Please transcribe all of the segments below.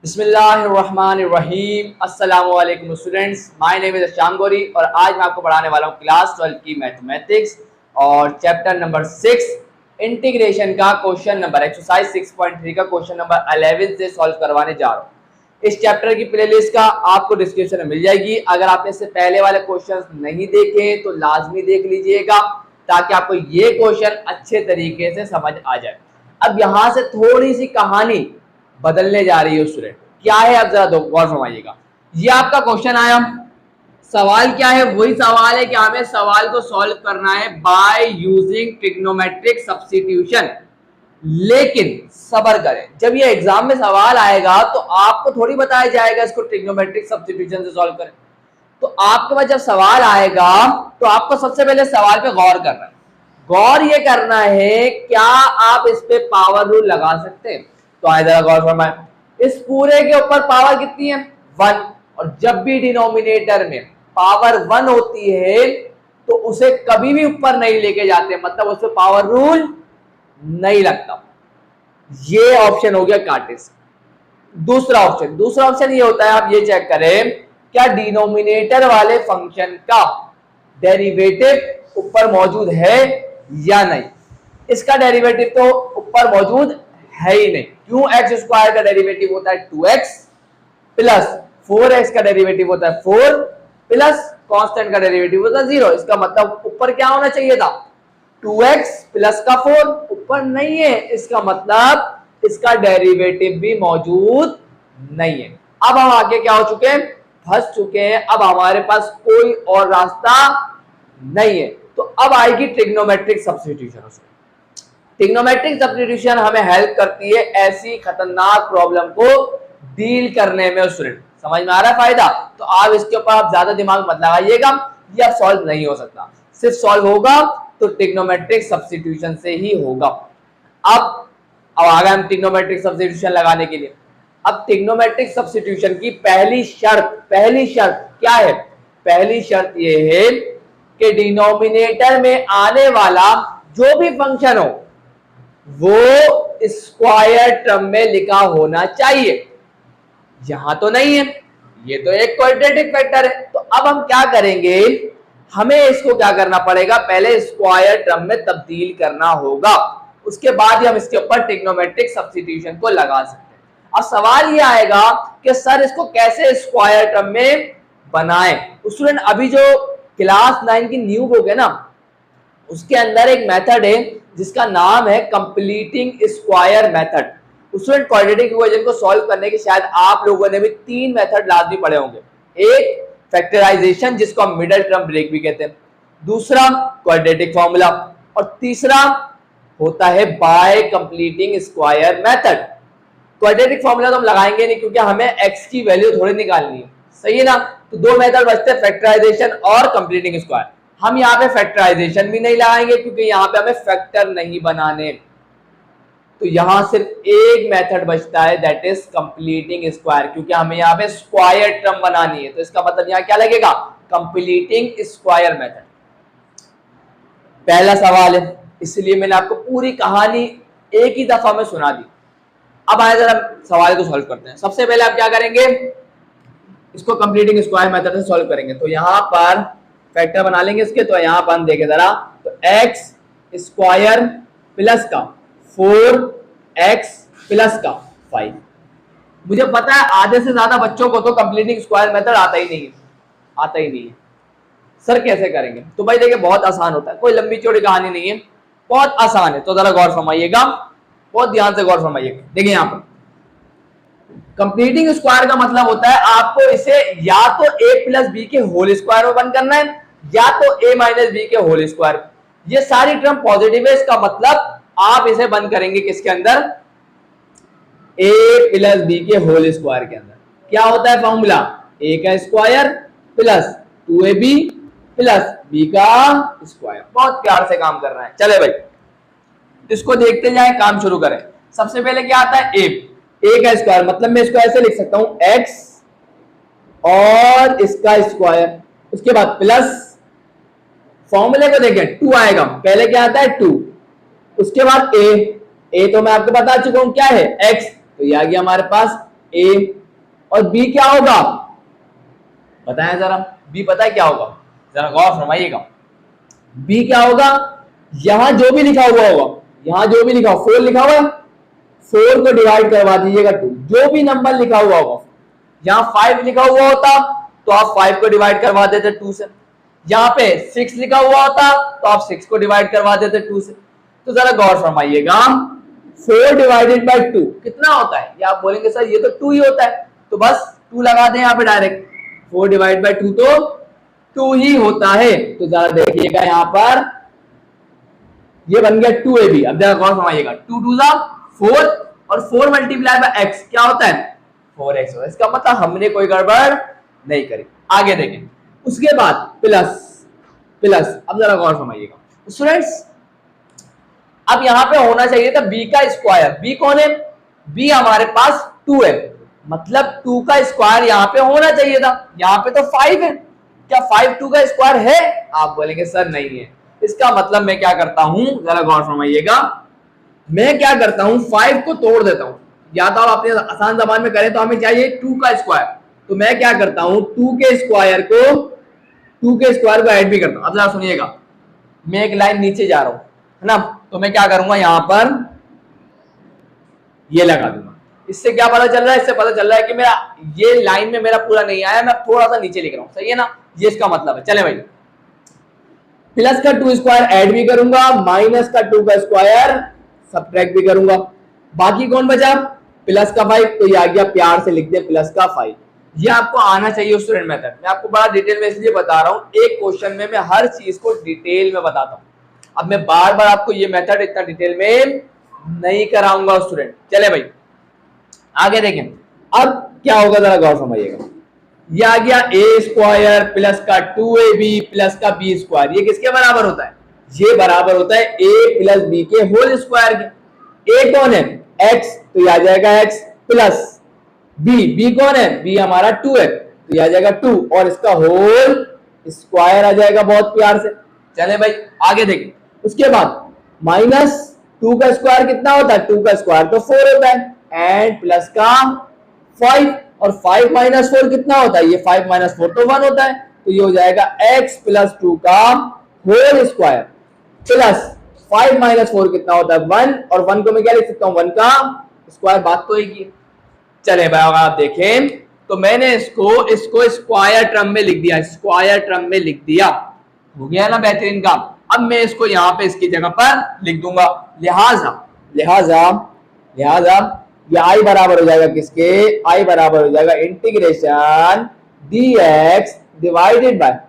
बिस्मिल्लाहिर्रहमानिर्रहीम। अस्सलामु अलैकुम स्टूडेंट्स, माय नेम इज शाम गोरी और आज मैं आपको पढ़ाने वाला हूँ क्लास 12 की मैथमेटिक्स और चैप्टर नंबर 6 इंटीग्रेशन का क्वेश्चन नंबर एक्सरसाइज 6.3 का क्वेश्चन नंबर 11 से सॉल्व करवाने जा रहा हूँ। इस चैप्टर की प्लेलिस्ट का आपको डिस्क्रिप्शन में मिल जाएगी। अगर आपने इससे पहले वाले क्वेश्चन नहीं देखे तो लाजमी देख लीजिएगा ताकि आपको ये क्वेश्चन अच्छे तरीके से समझ आ जाए। अब यहाँ से थोड़ी सी कहानी बदलने जा रही है स्टूडेंट, क्या है अब जरा गौर फरमाइएगा। ये आपका क्वेश्चन आया, सवाल क्या है? वही सवाल है कि हमें सवाल को सॉल्व करना है बाय यूजिंग ट्रिग्नोमेट्रिक सब्स्टिट्यूशन। लेकिन सब्र करें, जब ये एग्जाम में सवाल आएगा तो आपको थोड़ी बताया जाएगा इसको ट्रिग्नोमेट्रिक सब्स्टिट्यूशन से सॉल्व करें। तो आपके पास जब सवाल आएगा तो आपको सबसे पहले सवाल पे गौर करना है। गौर ये करना है क्या आप इस पे पावर रूल लगा सकते हैं। तो आए जरा गौर फरमाएं, इस पूरे के ऊपर पावर कितनी है? 1। और जब भी डिनोमिनेटर में पावर 1 होती है तो उसे कभी भी ऊपर नहीं लेके जाते, मतलब उस पर पावर रूल नहीं लगता। ये ऑप्शन हो गया कार्टेशियन। दूसरा ऑप्शन ये होता है, आप ये चेक करें क्या डिनोमिनेटर वाले फंक्शन का डेरिवेटिव ऊपर मौजूद है या नहीं। इसका डेरिवेटिव तो ऊपर मौजूद है ही नहीं। क्यों? एक्स स्क्वायर का डेरिवेटिव होता है 2x प्लस 4x का डेरिवेटिव होता है 4 प्लस कांस्टेंट का डेरिवेटिव होता है 0। इसका मतलब ऊपर क्या होना चाहिए था? 2x प्लस का 4 ऊपर नहीं है, इसका मतलब इसका डेरिवेटिव भी मौजूद नहीं है। अब हम आगे क्या हो चुके हैं? फंस चुके हैं। अब हमारे पास कोई और रास्ता नहीं है। तो अब आएगी ट्रिग्नोमेट्रिक सब्स्टिट्यूशन। ट्रिग्नोमेट्रिक सब्स्टिट्यूशन हमें हेल्प करती है ऐसी खतरनाक प्रॉब्लम को डील करने में। स्टूडेंट समझ में आ रहा है फायदा? तो आप इसके ऊपर आप ज्यादा दिमाग मत लगाइएगा, ये अब सॉल्व नहीं हो सकता। सिर्फ सॉल्व होगा तो ट्रिग्नोमेट्रिक सब्स्टिट्यूशन से ही होगा। अब आ गए हम ट्रिग्नोमेट्रिक सब्स्टिट्यूशन लगाने के लिए। अब ट्रिग्नोमेट्रिक सब्स्टिट्यूशन की पहली शर्त क्या है? पहली शर्त ये है कि डिनोमिनेटर में आने वाला जो भी फंक्शन हो वो स्क्वायर टर्म में लिखा होना चाहिए। यहां तो नहीं है, ये तो एक क्वाड्रेटिक फैक्टर है। तो अब हम क्या करेंगे? हमें इसको क्या करना पड़ेगा? पहले स्क्वायर टर्म में तब्दील करना होगा, उसके बाद ही हम इसके ऊपर ट्रिग्नोमेट्रिक सब्स्टिट्यूशन को लगा सकते हैं। अब सवाल ये आएगा कि सर इसको कैसे स्क्वायर टर्म में बनाएं। स्टूडेंट अभी जो क्लास 9 की न्यू बुक है ना, उसके अंदर एक मेथड है जिसका नाम है completing square method. Student quadratic equation को सॉल्व करने के शायद आप लोगों ने भी 3 मेथड लाजमी पढ़े होंगे। एक फैक्टराइजेशन जिसको हम मिडिल टर्म ब्रेक भी कहते हैं, दूसरा क्वाड्रेटिक फॉर्मूला और तीसरा होता है bye completing square method. Quadratic formula तो हम लगाएंगे नहीं क्योंकि हमें x की वैल्यू थोड़ी निकालनी है, सही है ना। तो 2 मेथड बचते हैं, फैक्टराइजेशन और कंप्लीटिंग स्क्वायर। हम यहाँ पे फैक्टराइजेशन भी नहीं लगाएंगे क्योंकि यहाँ पे हमें फैक्टर नहीं बनाने। तो यहां सिर्फ एक मेथड बचता है, दैट इज कंप्लीटिंग स्क्वायर, क्योंकि हमें यहाँ पे स्क्वायर टर्म बनानी है। तो इसका मतलब यहाँ क्या लगेगा? Completing square method. पहला सवाल है, इसलिए मैंने आपको पूरी कहानी एक ही दफा में सुना दी। अब आए जरा सवाल को सॉल्व करते हैं। सबसे पहले आप क्या करेंगे? इसको कंप्लीटिंग स्क्वायर मेथड से सॉल्व करेंगे। तो यहाँ पर फैक्टर बना लेंगे इसके। तो यहाँ पर हम देखें जरा, तो एक्स स्क्वायर प्लस का 4x प्लस का 5। मुझे पता है आधे से ज्यादा बच्चों को तो कंप्लीटिंग स्क्वायर मेथड आता ही नहीं है। सर कैसे करेंगे? तो भाई देखिए बहुत आसान होता है, कोई लंबी चौड़ी कहानी नहीं है, बहुत आसान है। तो जरा गौर फरमाइएगा, बहुत ध्यान से गौर फरमाइएगा। देखिए यहाँ पर कंप्लीटिंग स्क्वायर का मतलब होता है आपको इसे या तो a प्लस बी के होल स्क्वायर में बंद करना है या तो a माइनस बी के होल स्क्वायर। ये सारी टर्म पॉजिटिव है, इसका मतलब आप इसे बंद करेंगे किसके अंदर? a प्लस बी के होल स्क्वायर के अंदर। क्या होता है फॉर्मूला? a का square plus 2ab plus b का स्क्वायर। बहुत प्यार से काम कर रहा है। चले भाई इसको देखते जाएं, काम शुरू करें। सबसे पहले क्या आता है? a का स्क्वायर, मतलब मैं इसको ऐसे लिख सकता हूं x और इसका स्क्वायर, उसके बाद प्लस फॉर्मूले को देखें 2 आएगा। पहले क्या आता है? 2, उसके बाद a तो मैं आपको बता चुका हूं क्या है? x। तो ये आ गया हमारे पास ए, और बी क्या होगा बताएं जरा, बी पता है क्या होगा, जरा गौर फरमाइएगा। बी क्या होगा, यहां जो भी लिखा हुआ होगा, यहां जो भी लिखा 4 लिखा हुआ है, 4 को डिवाइड करवा दीजिएगा 2, जो भी नंबर लिखा हुआ होगा। यहाँ 5 लिखा हुआ होता तो आप 5 को डिवाइड करवा देते 2 से, यहाँ पे 6 लिखा हुआ होता तो आप 6 को डिवाइड करवा देते 2 से। तो जरा गौर फरमाइएगा, 4 डिवाइडेड बाई 2 कितना होता है, या आप बोलेंगे सर ये तो 2 ही होता है, तो बस 2 लगा दें यहाँ पे डायरेक्ट, 4 डिवाइड बाई 2 तो 2 ही होता है। तो जरा देखिएगा यहाँ पर ये बन गया 2ab। अब जरा गौर फरमाइएगा, 2 2 जा 4 और 4 मल्टीप्लाई बाय x क्या होता है 4x होता है। इसका मतलब हमने कोई गड़बड़ नहीं करी। आगे देखें, उसके बाद प्लस प्लस। अब जरा गौर फरमाइएगा स्टूडेंट्स, अब यहां पे होना चाहिए था b का स्क्वायर। b कौन है, b हमारे पास 2 है, मतलब 2 का स्क्वायर यहां पे होना चाहिए था। यहां पे तो 5 है, क्या 5 2 का स्क्वायर है, आप बोलेंगे सर नहीं है। इसका मतलब मैं क्या करता हूं, जरा गौर फरमाइएगा, मैं क्या करता हूं 5 को तोड़ देता हूं, या तो आप अपने आसान जबान में करें तो हमें चाहिए 2 का स्क्वायर, तो मैं क्या करता हूं 2 के स्क्वायर को ऐड भी करता हूं। अब जरा सुनिएगा, मैं एक लाइन नीचे जा रहा हूं है ना, तो मैं क्या करूंगा यहां पर ये लगा दूंगा। इससे क्या पता चल रहा है, इससे पता चल रहा है कि मेरा ये लाइन में मेरा पूरा नहीं आया, मैं थोड़ा सा नीचे लिख रहा हूं, सही है ना, ये इसका मतलब है। चले भाई, प्लस का 2 स्क्वायर ऐड भी करूंगा, माइनस का 2 का स्क्वायर सब्ट्रैक्ट भी करूंगा। बाकी कौन बचा, प्लस का 5, तो ये आ गया, प्यार से लिख दे प्लस का 5। ये आपको आना चाहिए स्टूडेंट मेथड। मैं आपको बड़ा डिटेल में इसलिए बता रहा हूं, एक क्वेश्चन में मैं हर चीज को डिटेल में बताता हूं। अब मैं बार बार आपको ये मेथड इतना डिटेल में नहीं कराऊंगा स्टूडेंट। चले भाई आगे देखें, अब क्या होगा जरा गौर समझिएगा। ये आ गया ए स्क्वायर प्लस का 2ab प्लस का बी स्क्वायर, ये किसके बराबर होता है, ये बराबर होता है ए प्लस बी के होल स्क्वायर के। ए कौन है x, तो ये आ जाएगा x प्लस बी कौन है, बी हमारा 2 है, तो ये आ जाएगा 2 और इसका होल स्क्वायर आ जाएगा बहुत प्यार से। चले भाई आगे देखें, उसके बाद माइनस 2 का स्क्वायर कितना होता है, 2 का स्क्वायर तो 4 होता है, एंड प्लस का 5, और 5 माइनस 4 कितना होता है, ये 5 माइनस 4 तो 1 होता है, तो ये हो जाएगा x प्लस 2 का होल स्क्वायर प्लस 5 माइनस 4 कितना होता है 1, और 1 को मैं क्या लिख सकता हूं 1 का स्क्वायर, बात तो एक ही। चले भाई अगर आप देखें तो मैंने इसको स्क्वायर टर्म में लिख दिया, स्क्वायर टर्म में लिख दिया, हो गया ना बेहतरीन काम। अब मैं इसको यहाँ पे इसकी जगह पर लिख दूंगा, लिहाजा ये आई बराबर हो जाएगा किसके, आई बराबर हो जाएगा integration dx divided bye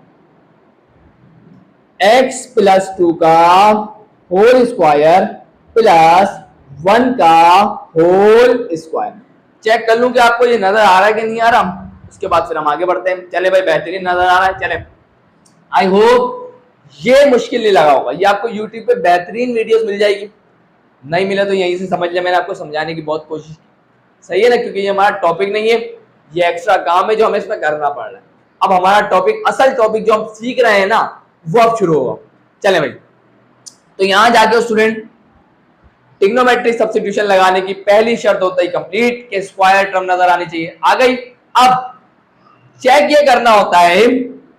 x plus 2 का होल स्क्वायर प्लस 1 का होल स्क्वायर। चेक कर लूं कि आपको ये नजर आ रहा है कि नहीं आ रहा, उसके बाद फिर हम आगे बढ़ते हैं। चले भाई बेहतरीन नजर आ रहा है। चले आई होप ये मुश्किल नहीं लगा होगा, ये आपको यूट्यूब पे बेहतरीन वीडियोस मिल जाएगी, नहीं मिला तो यहीं से समझ लिया, मैंने आपको समझाने की बहुत कोशिश की, सही है ना, क्योंकि ये हमारा टॉपिक नहीं है, ये एक्स्ट्रा काम है जो हमें इसमें करना पड़ रहा है। अब हमारा टॉपिक, असल टॉपिक जो हम सीख रहे हैं ना, वो अब शुरू होगा। चले भाई, तो यहां जाके स्टूडेंट ट्रिग्नोमेट्रिक सब्स्टिट्यूशन लगाने की पहली शर्त होता है कंप्लीट, के स्क्वायर टर्म नजर आनी चाहिए, आ गई। अब चेक ये करना होता है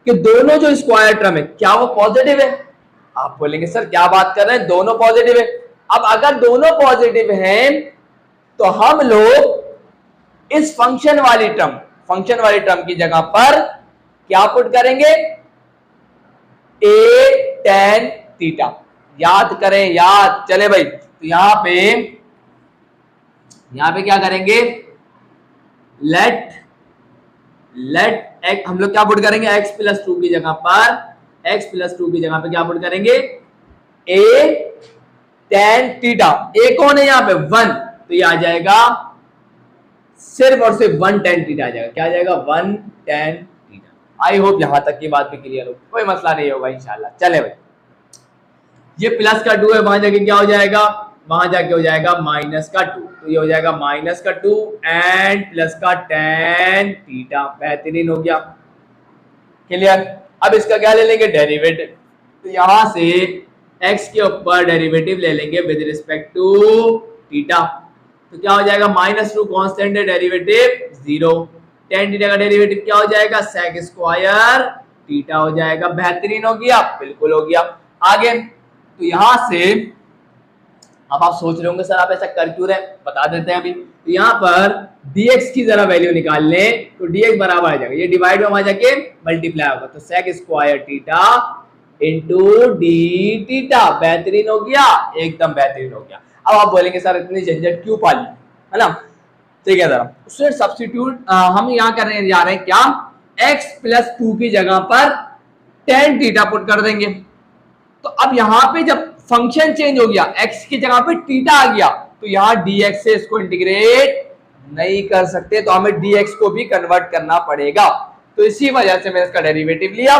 कि दोनों जो स्क्वायर टर्म है क्या वो पॉजिटिव है। आप बोलेंगे सर क्या बात कर रहे हैं, दोनों पॉजिटिव है। अब अगर दोनों पॉजिटिव हैं तो हम लोग इस फंक्शन वाली टर्म की जगह पर क्या पुट करेंगे, ए tan थीटा। याद करें, याद। चले भाई, तो यहां पे क्या करेंगे, लेट एक्स, हम लोग क्या पुट करेंगे, x प्लस 2 की जगह पर क्या पुट करेंगे, ए tan थीटा। ए कौन है यहाँ पे 1, तो ये आ जाएगा सिर्फ और सिर्फ 1 tan थीटा आ जाएगा। क्या आ जाएगा 1 tan थीटा। आई होप यहां तक की बात भी क्लियर हो, कोई मसला नहीं होगा इंशाल्लाह। चले भाई, ये प्लस का 2 है, वहां जाके क्या हो जाएगा, वहां जाके हो जाएगा माइनस का 2, तो ये हो जाएगा माइनस का 2 एंड प्लस का tan थीटा। बेहतरीन हो गया, क्लियर। अब इसका क्या ले लेंगे, डेरिवेटिव। तो यहां से x के ऊपर डेरिवेटिव ले लेंगे विद रिस्पेक्ट टू थीटा। तो क्या हो जाएगा माइनस 2 कांस्टेंट है डेरिवेटिव 0, tan थीटा का डेरिवेटिव क्या हो जाएगा sec स्क्वायर थीटा हो जाएगा। बेहतरीन हो गया, बिल्कुल हो गया। आगे तो यहां से अब आप सोच रहे होंगे सर आप ऐसा कर क्यों रहे, बता देते हैं अभी। तो यहाँ पर dx की जरा वैल्यू निकाल लें तो dx बराबर आ जाएगा, ये डिवाइड में वहां जाके मल्टीप्लाई होगा, तो sec square theta into d theta. बेहतरीन हो गया, एकदम बेहतरीन हो गया। अब आप बोलेंगे सर इतनी झंझट क्यों पाली, है ना। ठीक है, जरा उससे सब्स्टिट्यूट हम यहाँ करने जा रहे हैं क्या, x प्लस 2 की जगह पर tan थीटा पुट कर देंगे। तो अब यहाँ पे जब फंक्शन चेंज हो गया, x की जगह पे थीटा आ गया, तो यहाँ dx से इसको इंटीग्रेट नहीं कर सकते, तो हमें dx को भी कन्वर्ट करना पड़ेगा। तो इसी वजह से मैंने इसका डेरिवेटिव लिया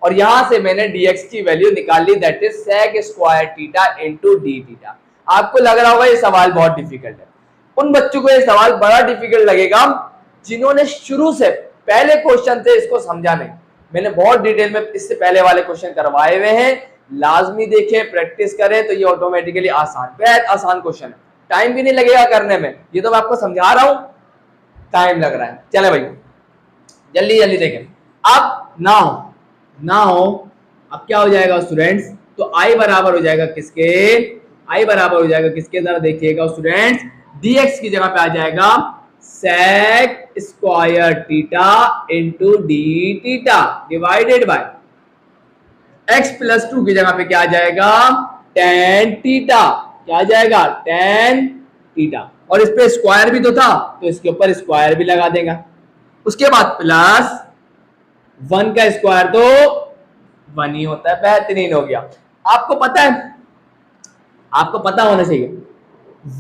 और यहां से मैंने dx की वैल्यू निकाल ली, that is sec square theta into d theta. आपको लग रहा होगा ये सवाल बहुत डिफिकल्ट है, उन बच्चों को ये सवाल बड़ा डिफिकल्ट लगेगा जिन्होंने शुरू से पहले क्वेश्चन थे इसको समझा नहीं। मैंने बहुत डिटेल में इससे पहले वाले क्वेश्चन करवाए हुए हैं, लाजमी देखें, प्रैक्टिस करें, तो ये ऑटोमेटिकली आसान, बेहद आसान क्वेश्चन है, टाइम भी नहीं लगेगा करने में। ये तो मैं आपको समझा रहा हूं, टाइम लग रहा है। चले भाई जल्दी जल्दी देखें। अब ना हो अब क्या हो जाएगा स्टूडेंट्स, तो i बराबर हो जाएगा किसके, i बराबर हो जाएगा किसके, जरा देखिएगा स्टूडेंट्स, dx की जगह पे आ जाएगा sec square theta into d theta divided bye x plus 2 की जगह पे क्या आ जाएगा tan थीटा, क्या आ जाएगा tan थीटा, और इस पे स्क्वायर भी तो था तो इसके ऊपर स्क्वायर भी लगा देगा। उसके बाद प्लस 1 का स्क्वायर तो 1 ही होता है। बेहतरीन हो गया। आपको पता है, आपको पता होना चाहिए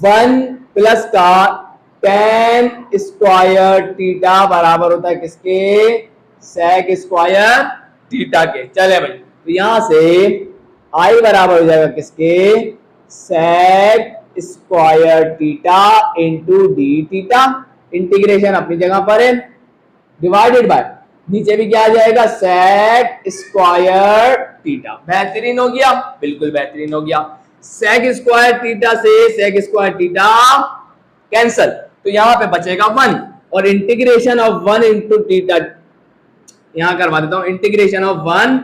1 प्लस का tan स्क्वायर थीटा बराबर होता है किसके, sec स्क्वायर थीटा के। चले भाई, तो यहां से i बराबर हो जाएगा किसके, sec square theta into d theta, integration अपनी जगह पर है, डिवाइडेड बाय नीचे भी क्या आ जाएगा sec स्क्वायर थीटा। बेहतरीन हो गया, बिल्कुल बेहतरीन हो गया। sec स्क्वायर थीटा से sec स्क्वायर थीटा कैंसल, तो यहां पे बचेगा 1 और इंटीग्रेशन ऑफ 1 इंटू थीटा यहां करवा देता हूं, integration of 1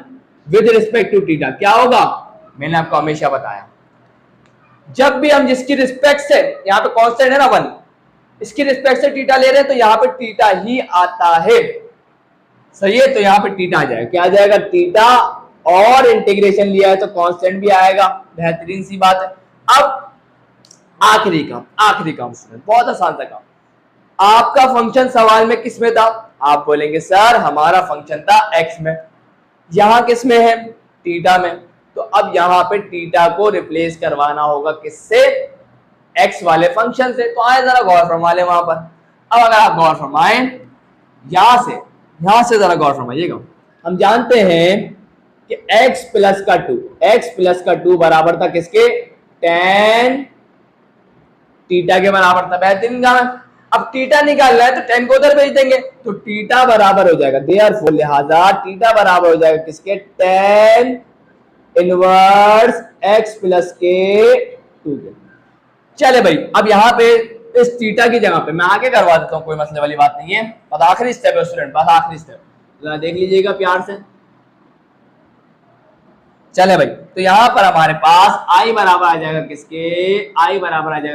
with respect to theta क्या होगा, मैंने आपको हमेशा बताया जब भी हम जिसकी रिस्पेक्ट से, यहां पे कांस्टेंट है ना 1, इसकी रिस्पेक्ट से थीटा ले रहे हैं तो यहां पे थीटा ही आता है, सही है। तो यहां पे थीटा आ जाएगा, क्या आ जाएगा थीटा, और इंटीग्रेशन लिया है तो कांस्टेंट भी आएगा। बेहतरीन सी बात है। अब आखिरी काम बहुत आसान था काम। आपका फंक्शन सवाल में किस में था, आप बोलेंगे सर हमारा फंक्शन था एक्स में, यहां किस में है थीटा में, तो अब यहां पे थीटा को रिप्लेस करवाना होगा किससे, एक्स वाले फंक्शन से। तो आए जरा गौर फरमा ले वहां पर। अब अगर आप गौर फरमाएं यहां से जरा गौर फरमाइएगा, हम जानते हैं कि x प्लस का 2 बराबर था किसके, tan थीटा के बराबर था। बेहतरीन काम है। अब थीटा निकालना है तो tan को उधर भेज देंगे, तो थीटा बराबर हो जाएगा, देयरफॉर लिहाजा थीटा बराबर हो जाएगा किसके, tan इनवर्स x प्लस के 2 के। चले भाई, अब यहाँ पे इस थीटा की जगह पे मैं आगे करवा देता हूँ, कोई मसले वाली बात नहीं है, बस आखिरी स्टेप है स्टूडेंट, बस आखिरी स्टेप, जरा देख लीजिएगा प्यार से। चले भाई, तो यहां पर हमारे पास i बराबर आ जाएगा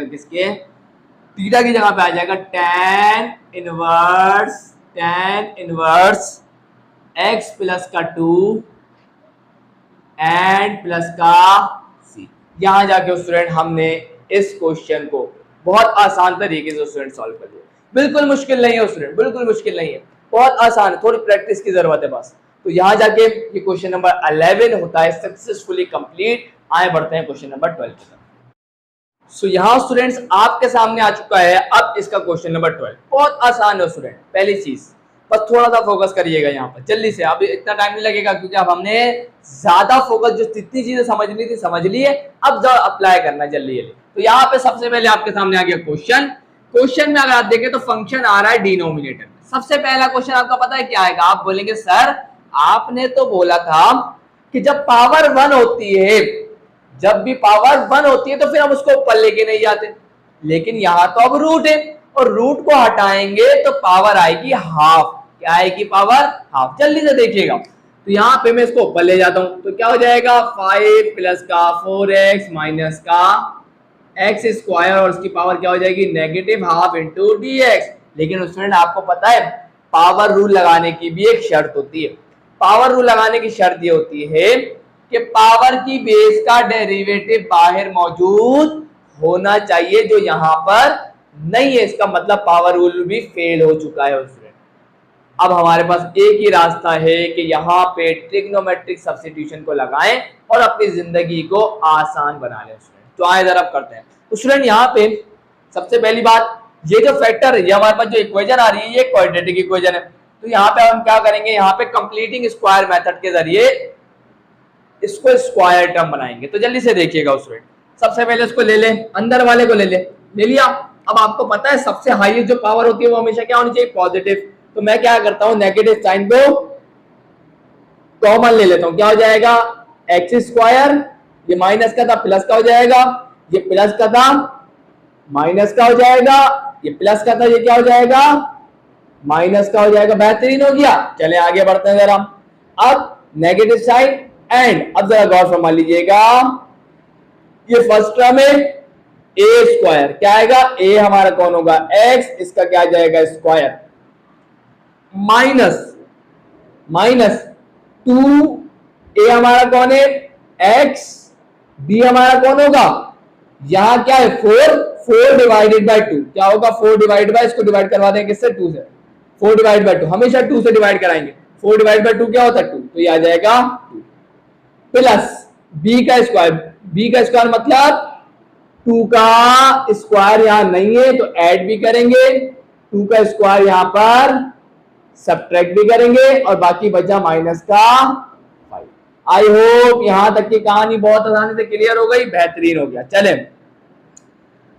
किसके, थीटा की जगह पे आ जाएगा tan इनवर्स x प्लस का 2 एंड प्लस का c। यहां जाके स्टूडेंट हमने इस क्वेश्चन को बहुत आसान तरीके से स्टूडेंट सॉल्व कर दिया। बिल्कुल मुश्किल नहीं है स्टूडेंट, बिल्कुल मुश्किल नहीं है, बहुत आसान है, थोड़ी प्रैक्टिस की जरूरत है बस। तो यहां जाके ये क्वेश्चन नंबर 11 होता है सक्सेसफुली कंप्लीट। आए बढ़ते हैं क्वेश्चन नंबर 12 की तरफ। सो यहां स्टूडेंट्स आपके सामने आ चुका है अब इसका क्वेश्चन नंबर 12। बहुत आसान है स्टूडेंट, पहली चीज बस थोड़ा सा फोकस करिएगा यहाँ पर जल्दी से, अब इतना टाइम नहीं लगेगा क्योंकि अब हमने ज्यादा फोकस, जो जितनी चीजें समझनी थी समझ लिए, अब जो अप्लाई करना जल्दी। तो यहाँ पे सबसे पहले आपके सामने आ गया क्वेश्चन में अगर आप देखें तो फंक्शन आ रहा है डिनोमिनेटर में। सबसे पहला क्वेश्चन आपका पता है क्या आएगा, आप बोलेंगे सर आपने तो बोला था कि जब पावर 1 होती है, जब भी पावर 1 होती है तो फिर हम उसको ऊपर लेके नहीं जाते, लेकिन यहाँ तो अब रूट है और रूट को हटाएंगे तो पावर आएगी हाफ। क्या आएगी? Power half. जल्दी से देखिएगा, तो यहाँ पे मैं इसको ऊपर ले जाता हूं तो क्या हो जाएगा? 5 प्लस का 4x माइनस का एक्स स्क्वायर और उसकी पावर क्या हो जाएगी? Negative half into D x. लेकिन स्टूडेंट आपको पता है पावर रूल लगाने की भी एक शर्त होती है। पावर रूल लगाने की शर्त ये होती है कि पावर की बेस का डेरिवेटिव बाहर मौजूद होना चाहिए, जो यहाँ पर नहीं है। इसका मतलब पावर रूल भी फेल हो चुका है स्टूडेंट। अब हमारे पास एक ही रास्ता है कि यहाँ पे ट्रिग्नोमेट्रिक सब्स्टिट्यूशन को लगाएं और अपनी जिंदगी को आसान बना लें स्टूडेंट। तो आए जरा करते हैं। तो स्टूडेंट यहाँ पे सबसे पहली बात, ये जो फैक्टर है, ये हमारे पास जो इक्वेशन आ रही है, ये क्वाड्रेटिक इक्वेशन है। तो यहाँ पे हम क्या करेंगे? यहाँ पे कंप्लीटिंग स्क्वायर मेथड के जरिए इसको स्क्वायर टर्म बनाएंगे। तो जल्दी से देखिएगा स्टूडेंट, सबसे पहले इसको ले ले, अंदर वाले को ले लिया। अब आपको पता है सबसे हाईएस्ट जो पावर होती है वो हमेशा क्या होनी चाहिए? पॉजिटिव। तो मैं क्या करता हूं, नेगेटिव साइन को कॉमन ले लेता हूं। क्या हो जाएगा? एक्स स्क्वायर, ये माइनस का था प्लस का हो जाएगा, ये प्लस का था माइनस का हो जाएगा, ये प्लस का था ये क्या हो जाएगा? माइनस का हो जाएगा। बेहतरीन हो गया। चले आगे बढ़ते हैं जरा। अब नेगेटिव साइन एंड, अब जरा गौर फरमा लीजिएगा, ये फर्स्ट टर्म है ए स्क्वायर, क्या आएगा? ए हमारा कौन होगा? एक्स, इसका क्या जाएगा? स्क्वायर माइनस 2 ए हमारा कौन है? एक्स, बी हमारा कौन होगा? यहां क्या है? 4 डिवाइडेड बाय 2 क्या होगा? 4 डिवाइड बाय, इसको डिवाइड करवा देंगे किससे? 2 से। 4 डिवाइड बाय 2 हमेशा 2 से डिवाइड कराएंगे। 4 डिवाइड बाय 2 क्या होता है? 2। तो ये आ जाएगा 2 प्लस बी का स्क्वायर मतलब 2 का स्क्वायर यहां नहीं है तो ऐड भी करेंगे, 2 का स्क्वायर यहां पर सब्ट्रैक्ट भी करेंगे और बाकी बचा माइनस का 5। आई होप यहां तक की कहानी बहुत आसानी से क्लियर हो गई, बेहतरीन हो गया। चले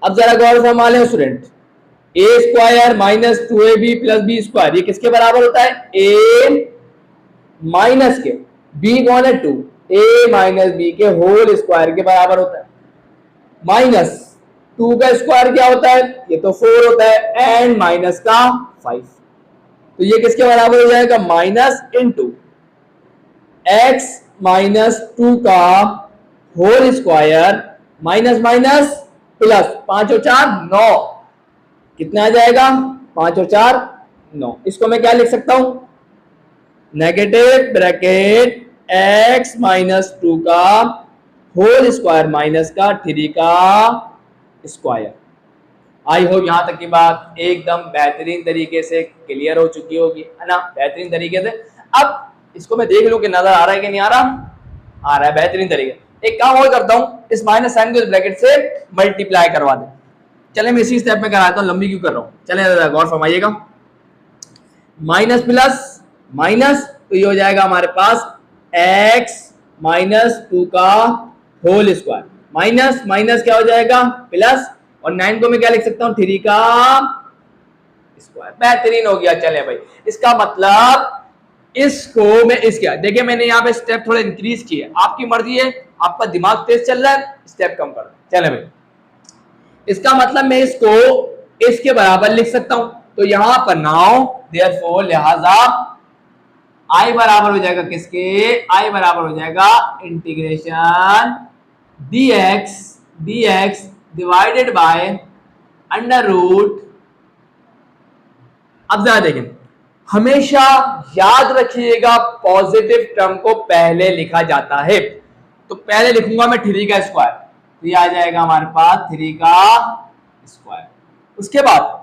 अब जरा गौर से संभालें student, a square minus 2ab plus b square ये किसके बराबर होता है? ए माइनस के, बी कौन है? 2, ए माइनस बी के होल स्क्वायर के बराबर होता है। माइनस 2 का स्क्वायर क्या होता है? ये तो 4 होता है एंड माइनस का 5, तो ये किसके बराबर हो जाएगा? माइनस इंटू एक्स माइनस 2 का whole square minus minus plus 5 और 4 9, कितना आ जाएगा? 5 और 4 9। इसको मैं क्या लिख सकता हूं? नेगेटिव ब्रैकेट एक्स माइनस 2 का होल स्क्वायर माइनस का 3 का स्क्वायर। आई होप यहां तक की बात एकदम बेहतरीन तरीके से क्लियर हो चुकी होगी, है ना? बेहतरीन तरीके से। अब इसको मैं देख लूं कि नजर आ रहा है कि नहीं आ रहा? आ रहा है बेहतरीन तरीके। एक काम और करता हूं, इस माइनस साइन को इस ब्रैकेट से मल्टीप्लाई करवा दें। चले मैं इसी स्टेप में कराता हूं, लंबी क्यों कर रहा हूं? चले गौर फरमाइएगा, माइनस प्लस माइनस, तो ये हो जाएगा हमारे पास x माइनस 2 का होल स्क्वायर माइनस माइनस क्या हो जाएगा? प्लस, और 9 को मैं क्या लिख सकता हूं? 3 का स्क्वायर। बेहतरीन हो गया। चले भाई, इसका मतलब इसको मैं इसका देखिए मैंने यहाँ पे स्टेप थोड़ा इंक्रीज किए, आपकी मर्जी है, आपका दिमाग तेज चल रहा है स्टेप कम कर। चले भाई, इसका मतलब मैं इसको इसके बराबर लिख सकता हूं। तो यहां पर नाउ देयरफॉर लिहाजा आई बराबर हो जाएगा किसके? आई बराबर हो जाएगा integration dx divided by under root. अब जरा देखें, हमेशा याद रखिएगा पॉजिटिव टर्म को पहले लिखा जाता है। तो पहले लिखूंगा मैं 3 का स्क्वायर, तो ये आ जाएगा हमारे पास 3 का स्क्वायर। उसके बाद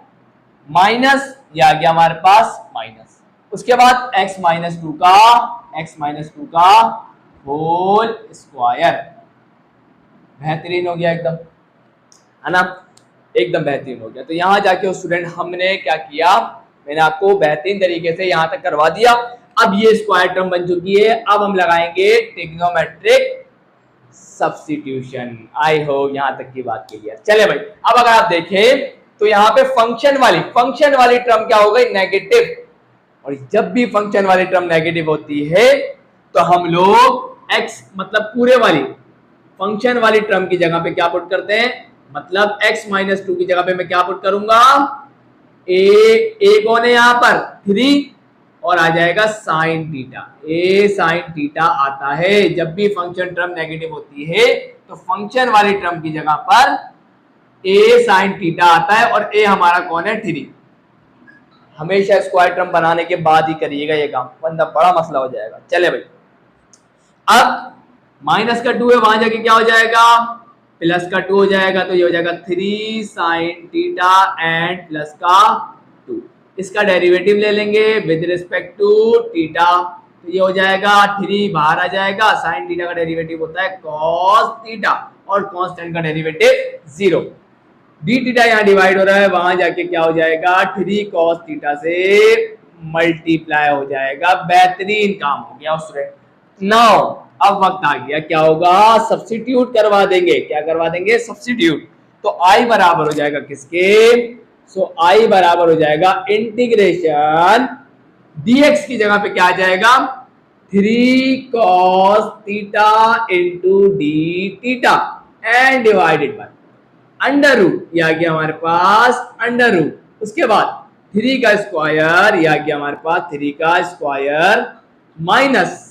माइनस, ये आ गया हमारे पास माइनस। उसके बाद x माइनस 2 का होल स्क्वायर। बेहतरीन हो गया एकदम, है ना? एकदम बेहतरीन हो गया। तो यहां जाके स्टूडेंट हमने क्या किया, मैंने आपको बेहतरीन तरीके से यहां तक करवा दिया। अब ये स्क्वायर टर्म बन चुकी है। अब हम लगाएंगे ट्रिग्नोमेट्रिक सब्स्टिट्यूशन। आई होप यहां तक की बात क्लियर। चले भाई, अब अगर आप देखें तो यहाँ पे फंक्शन वाली टर्म क्या हो गई? नेगेटिव। और जब भी फंक्शन वाली टर्म नेगेटिव होती है तो हम लोग x मतलब पूरे वाली फंक्शन वाली टर्म की जगह पे क्या पुट करते हैं? मतलब x माइनस 2 की जगह पे मैं क्या पुट करूंगा, ए कौन है यहाँ पर 3 और आ जाएगा साइन थीटा। ए साइन थीटा आता है जब भी फंक्शन टर्म नेगेटिव होती है तो फंक्शन वाली टर्म की जगह पर ए साइन थीटा आता है और ए हमारा कौन है 3। हमेशा स्क्वायर टर्म बनाने के बाद ही करिएगा ये काम, वरना बड़ा मसला हो जाएगा। चले भाई, अब माइनस का 2 है, वहां जाके क्या हो जाएगा, प्लस का 2 हो जाएगा, तो ये हो जाएगा 3 साइन थीटा एंड प्लस का 2। इसका डेरिवेटिव ले लेंगे विद रिस्पेक्ट टू थीटा, तो ये हो जाएगा 3 बाहर आ जाएगा, साइन थीटा का डेरिवेटिव होता है कॉस थीटा और कांस्टेंट का डेरिवेटिव 0। डी थीटा यहाँ डिवाइड हो रहा है, वहां जाके क्या हो जाएगा 3 कॉस थीटा से मल्टीप्लाई हो जाएगा। बेहतरीन काम हो गया स्टूडेंट। नाउ अब वक्त आ गया, क्या होगा, सब्स्टिट्यूट करवा देंगे। क्या करवा देंगे, सब्स्टिट्यूट। तो आई बराबर हो जाएगा किसके, सो आई बराबर हो जाएगा इंटीग्रेशन dx की जगह पे क्या आ जाएगा 3 cos theta into d theta and divided by under root, ये आ गया हमारे पास अंडर रूट। उसके बाद 3 का स्क्वायर, ये आ गया हमारे पास 3 का स्क्वायर माइनस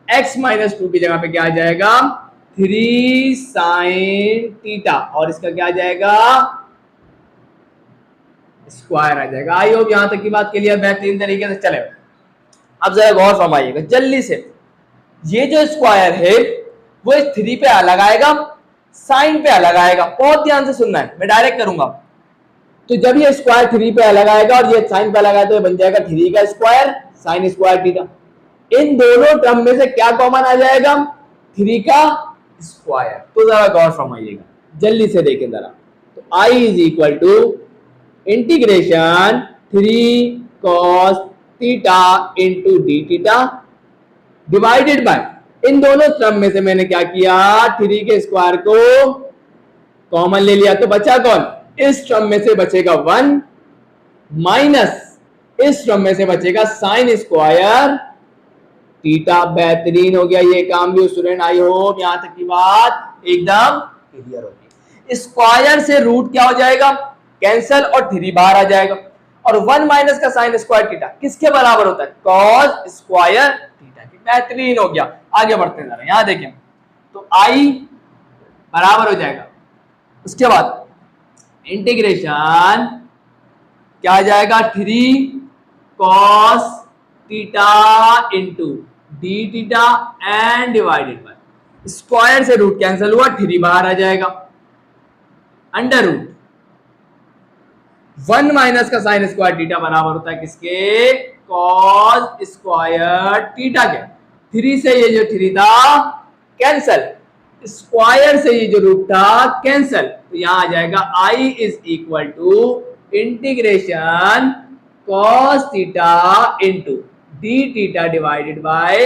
x माइनस 2 की जगह पे क्या आ जाएगा 3 साइन थीटा और इसका क्या आ जाएगा स्क्वायर आ जाएगा। आई होप यहां तक की बात क्लियर, बेहतरीन तरीके से चले। अब जरा गौर फरमाइएगा जल्दी से, ये जो स्क्वायर है वो इस 3 पे अलग आएगा, साइन पे अलग आएगा। बहुत ध्यान से सुनना है, मैं डायरेक्ट करूंगा। तो जब ये स्क्वायर 3 पे अलग आएगा और ये साइन पे अलग आएगा तो ये बन जाएगा 3 का स्क्वायर साइन स्क्वायर थीटा। इन दोनों टर्म में से क्या कॉमन आ जाएगा 3 का स्क्वायर। तो जरा गौर फरमाइएगा, जल्दी से देखें जरा। तो I is equal to integration 3 cos theta into d theta divided by, इन दोनों टर्म में से मैंने क्या किया 3 के स्क्वायर को कॉमन ले लिया, तो बचा कौन, इस टर्म में से बचेगा 1 माइनस इस टर्म में से बचेगा साइन स्क्वायर थीटा। बेहतरीन हो गया ये काम भी स्टूडेंट। आई होप यहां तक की बात एकदम क्लियर होगी। स्क्वायर से रूट क्या हो जाएगा कैंसल और 3 बाहर आ जाएगा और 1 माइनस का साइन स्क्वायर थीटा किसके बराबर होता है कॉस स्क्वायर थीटा की। बेहतरीन हो गया। आगे बढ़ते हैं जरा, यहां देखें तो आई बराबर हो जाएगा, उसके बाद इंटीग्रेशन क्या आ जाएगा 3 cos theta into d theta and divided bye, square से रूट कैंसिल हुआ 3 बाहर आ जाएगा, अंडर रूट 1 माइनस का साइन स्क्वायर थीटा बराबर होता है किसके कॉस स्क्वायर थीटा के। 3 से ये जो 3 था कैंसल, स्क्वायर से ये जो रूट था कैंसल, तो यहां आ जाएगा I is equal to integration cos theta into d theta divided by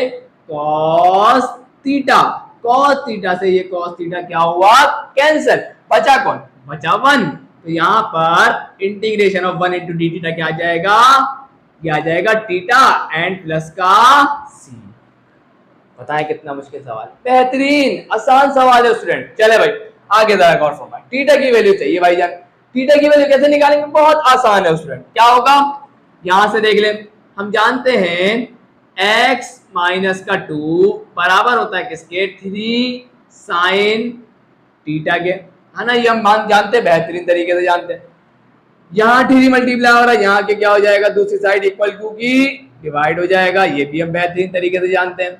cos theta. cos theta से ये cos थीटा क्या हुआ कैंसल, बचा कौन, बचा 1। तो यहां पर integration of 1 into d theta क्या आ जाएगा, ये आ जाएगा थीटा एंड प्लस का c। बताएं कितना मुश्किल सवाल, बेहतरीन आसान सवाल है स्टूडेंट। चले भाई आगे जरा गौर फरमाएं। थीटा की वैल्यू चाहिए भाईजान, थीटा की वैल्यू कैसे निकालेंगे, बहुत आसान है स्टूडेंट। क्या होगा यहां से देख लें, हम जानते हैं x माइनस का 2 बराबर होता है किसके 3 साइन थीटा के, है ना, ये हम जानते हैं, बेहतरीन तरीके से जानते हैं। यहाँ 3 मल्टीप्लाई हो रहा है, यहाँ के क्या हो जाएगा दूसरी साइड इक्वल टू की डिवाइड हो जाएगा, ये भी हम बेहतरीन तरीके से जानते हैं।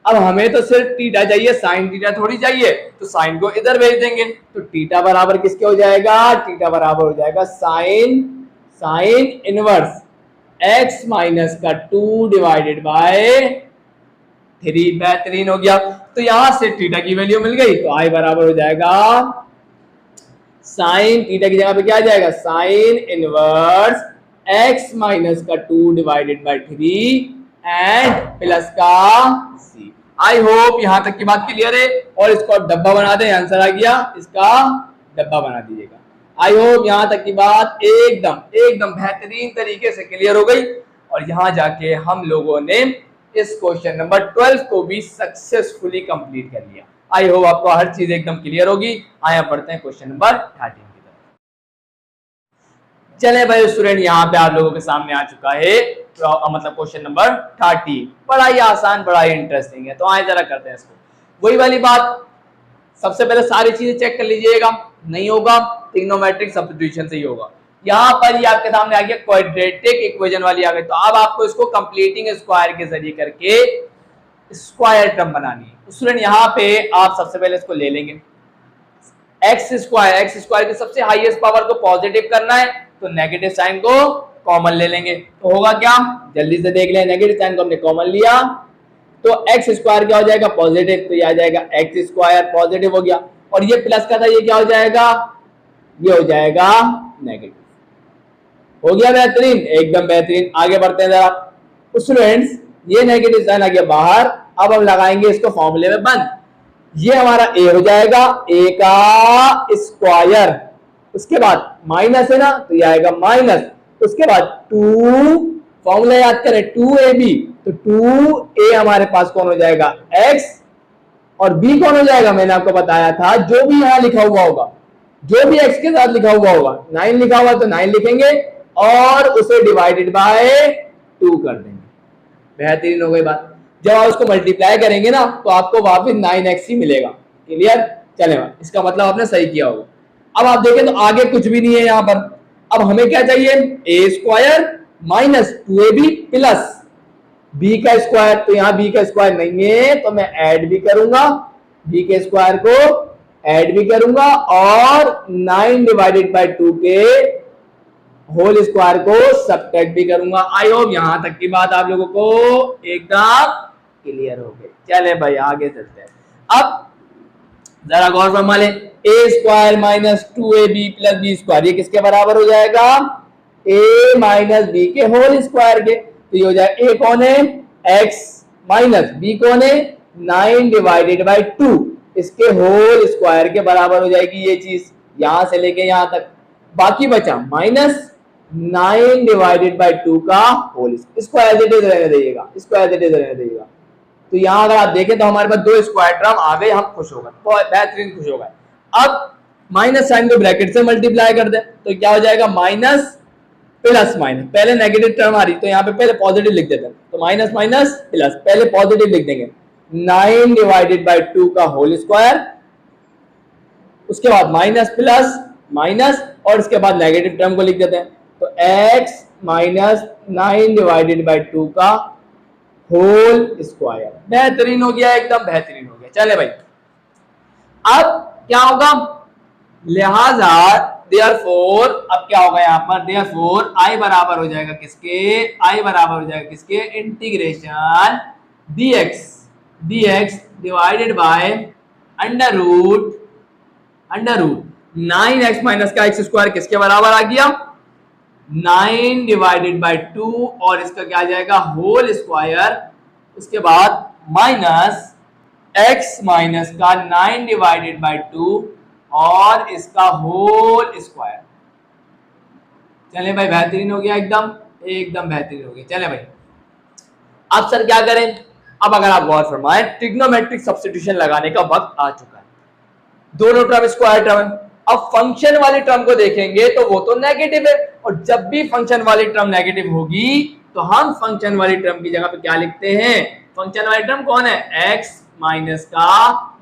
अब हमें तो सिर्फ थीटा चाहिए, साइन थीटा थोड़ी चाहिए, तो साइन को इधर भेज देंगे। तो थीटा बराबर किसके हो जाएगा, थीटा बराबर हो जाएगा साइन इनवर्स x माइनस का 2 डिवाइडेड बाय 3। बेहतरीन हो गया। तो यहां से थीटा की वैल्यू मिल गई, तो आई बराबर हो जाएगा साइन थीटा की जगह पे क्या आ जाएगा साइन इनवर्स x माइनस का 2 डिवाइडेड बाय 3 एंड प्लस का c। आई होप यहां तक की बात क्लियर है। और इसको आप डब्बा बना दें, आंसर आ गया, इसका डब्बा बना दीजिएगा। आई होप यहां तक की बात एकदम बेहतरीन तरीके से क्लियर हो गई। और यहां जाके हम लोगों ने इस क्वेश्चन नंबर 12 को भी सक्सेसफुली कंप्लीट कर लिया। आई होप आपको हर चीज एकदम क्लियर होगी। आया पढ़ते हैं क्वेश्चन नंबर 13 की तरफ। चले भाई स्टूडेंट, यहाँ पे आप लोगों के सामने आ चुका है मतलब क्वेश्चन नंबर 30। बड़ा ही आसान, बड़ा ही इंटरेस्टिंग है। तो आए जरा करते हैं इसको। वही वाली बात, सबसे पहले सारी चीजें चेक कर लीजिएगा। नहीं होगा ट्रिग्नोमेट्रिक सब्स्टिट्यूशन से ही होगा। यहाँ पर ये आपके सामने आ गया क्वाड्रेटिक इक्वेशन वाली आ गई। तो अब आपको इसको कंप्लीटिंग स्क्वायर के जरिए करके स्क्वायर टर्म बनानी है। स्टूडेंट यहाँ पे आप सबसे पहले इसको ले लेंगे एक्स स्क्वायर की सबसे हाईएस्ट पावर को पॉजिटिव करना है तो नेगेटिव साइन को कॉमन ले लेंगे। तो होगा क्या, जल्दी से देख लें। नेगेटिव साइन को हमने कॉमन लिया तो एक्स स्क्वायर क्या हो जाएगा, पॉजिटिव। तो ये आ जाएगा एक्स स्क्वायर, पॉजिटिव हो गया। और ये प्लस का था, ये क्या हो जाएगा, ये हो जाएगा नेगेटिव। हो गया बेहतरीन, एकदम बेहतरीन। आगे बढ़ते हैं जरा स्टूडेंट्स। ये नेगेटिव साइन आ गया बाहर। अब हम लगाएंगे इसको फॉर्मूले में बंद। ये हमारा ए हो जाएगा, ए का स्क्वायर। उसके बाद माइनस है ना, तो ये आएगा माइनस। उसके बाद 2, फॉर्मूला याद करें 2ab, तो 2a हमारे पास कौन हो जाएगा, x, और b कौन हो जाएगा, मैंने आपको बताया था जो भी यहां लिखा हुआ होगा, जो भी x के साथ लिखा हुआ होगा, 9 लिखा हुआ तो 9 लिखेंगे और उसे डिवाइडेड बाय 2 कर देंगे। बेहतरीन हो गई बात। जब आप उसको मल्टीप्लाई करेंगे ना तो आपको वापस 9x ही मिलेगा। क्लियर, चलेगा, इसका मतलब आपने सही किया होगा। अब आप देखें तो आगे कुछ भी नहीं है यहाँ पर। अब हमें क्या चाहिए, a square minus 2ab plus b का स्क्वायर। तो यहाँ बी का स्क्वायर नहीं है तो मैं ऐड भी करूंगा, बी के स्क्वायर को ऐड भी करूंगा और 9 डिवाइडेड बाय 2 के होल स्क्वायर को सब्ट्रैक्ट भी करूंगा। आई होप यहां तक की बात आप लोगों को एकदम क्लियर हो गई। चले भाई आगे चलते हैं। अब जरा गौर फरमा लें, a square minus 2ab plus b square, ये किसके बराबर हो जाएगा, ए माइनस बी के होल स्क्वायर के। तो ये हो जाएगा, ए कौन है, x माइनस बी कौन है, 9 डिवाइडेड बाई 2, इसके होल स्क्वायर के बराबर हो जाएगी ये चीज, यहां से लेके यहां तक। बाकी बचा माइनस 9 डिवाइडेड बाई 2 का होल, इसको एज इट इज रहने दीजिएगा, इसको एज इट इज रहने दीजिएगा। तो यहां अगर आप देखें तो हमारे पास 2 स्क्वायर टर्म आ गए, हम खुश हो गए, बहुत बेहतरीन खुश हो गए। अब माइनस साइन को ब्रैकेट से मल्टीप्लाई कर दे तो क्या हो जाएगा, माइनस प्लस माइनस, पहले नेगेटिव टर्म आ रही तो यहाँ पे पहले पॉजिटिव लिख देते हैं, तो माइनस माइनस प्लस, पहले पॉजिटिव लिख देंगे, 9 डिवाइडेड बाई 2 का होल स्क्वायर, उसके बाद माइनस प्लस माइनस और इसके बाद नेगेटिव टर्म को लिख देते हैं, तो x माइनस 9 डिवाइडेड बाई 2 का होल स्क्वायर। बेहतरीन हो गया, एकदम बेहतरीन हो गया। चले भाई अब क्या होगा, लिहाजा देयरफॉर अब क्या होगा यहाँ पर, देयरफॉर i बराबर हो जाएगा किसके, i बराबर हो जाएगा किसके, integration dx divided by under root 9x minus का x स्क्वायर किसके बराबर आ गया, 9 डिवाइडेड बाय 2 और इसका क्या आ जाएगा होल स्क्वायर, उसके बाद माइनस x माइनस का 9 डिवाइडेड बाय 2 और इसका होल स्क्वायर। चले भाई बेहतरीन हो गया, एकदम एकदम बेहतरीन हो गया। चले भाई अब सर क्या करें, अब अगर आप गौर फरमाएं ट्रिग्नोमेट्रिक सब्स्टिट्यूशन लगाने का वक्त आ चुका है। दोनों टर्म स्क्वायर टर्म है। अब फंक्शन वाली टर्म को देखेंगे तो वो तो नेगेटिव है, और जब भी फंक्शन वाली टर्म नेगेटिव होगी तो हम फंक्शन वाली टर्म की जगह पे क्या लिखते हैं, फंक्शन वाली टर्म कौन है, x माइनस का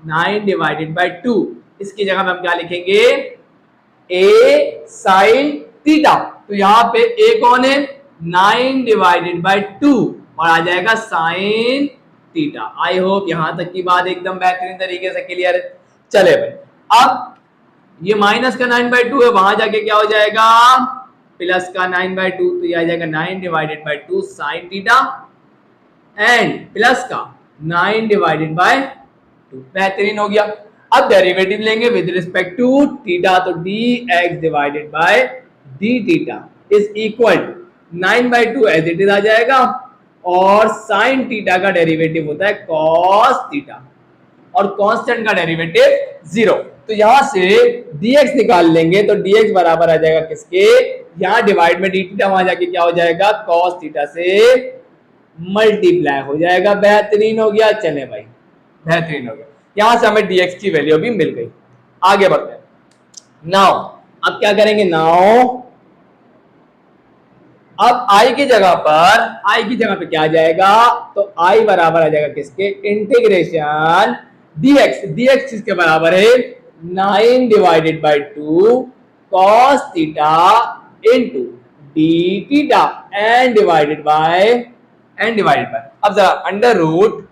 9 डिवाइडेड बाई 2, इसकी जगह पे हम क्या लिखेंगे, a साइन थीटा। तो यहाँ पे a कौन है, 9 डिवाइडेड बाई 2 और आ जाएगा साइन थीटा। आई होप यहां तक की बात एकदम बेहतरीन तरीके से क्लियर है। चले भाई अब ये माइनस का 9/2 है, वहां जाके क्या हो जाएगा प्लस का 9/2, तो ये आ जाएगा 9 divided by 2 sine theta and plus का 9 डिवाइडेड बाय 2। बेहतरीन हो गया। अब डेरिवेटिव लेंगे विद रिस्पेक्ट टू थीटा, तो dx divided by d theta is equal 9/2 as it is आ जाएगा, और साइन थीटा का डेरिवेटिव होता है कॉस थीटा और कांस्टेंट का डेरिवेटिव 0। तो यहां से dx निकाल लेंगे तो dx बराबर आ जाएगा किसके, यहां डिवाइड में d थीटा, वहां जाके क्या हो जाएगा कॉस थीटा से मल्टीप्लाई हो जाएगा। बेहतरीन हो गया। चले भाई बेहतरीन हो गया। यहां से हमें dx की वैल्यू भी मिल गई। आगे बढ़ते हैं। नाउ अब क्या करेंगे, नाउ अब i की जगह पे क्या आ जाएगा, तो i बराबर आ जाएगा किसके, इंटीग्रेशन dx। dx किसके बराबर है, 9 divided by 2 cos theta into d theta and divided bye अब जरा अंडर रूट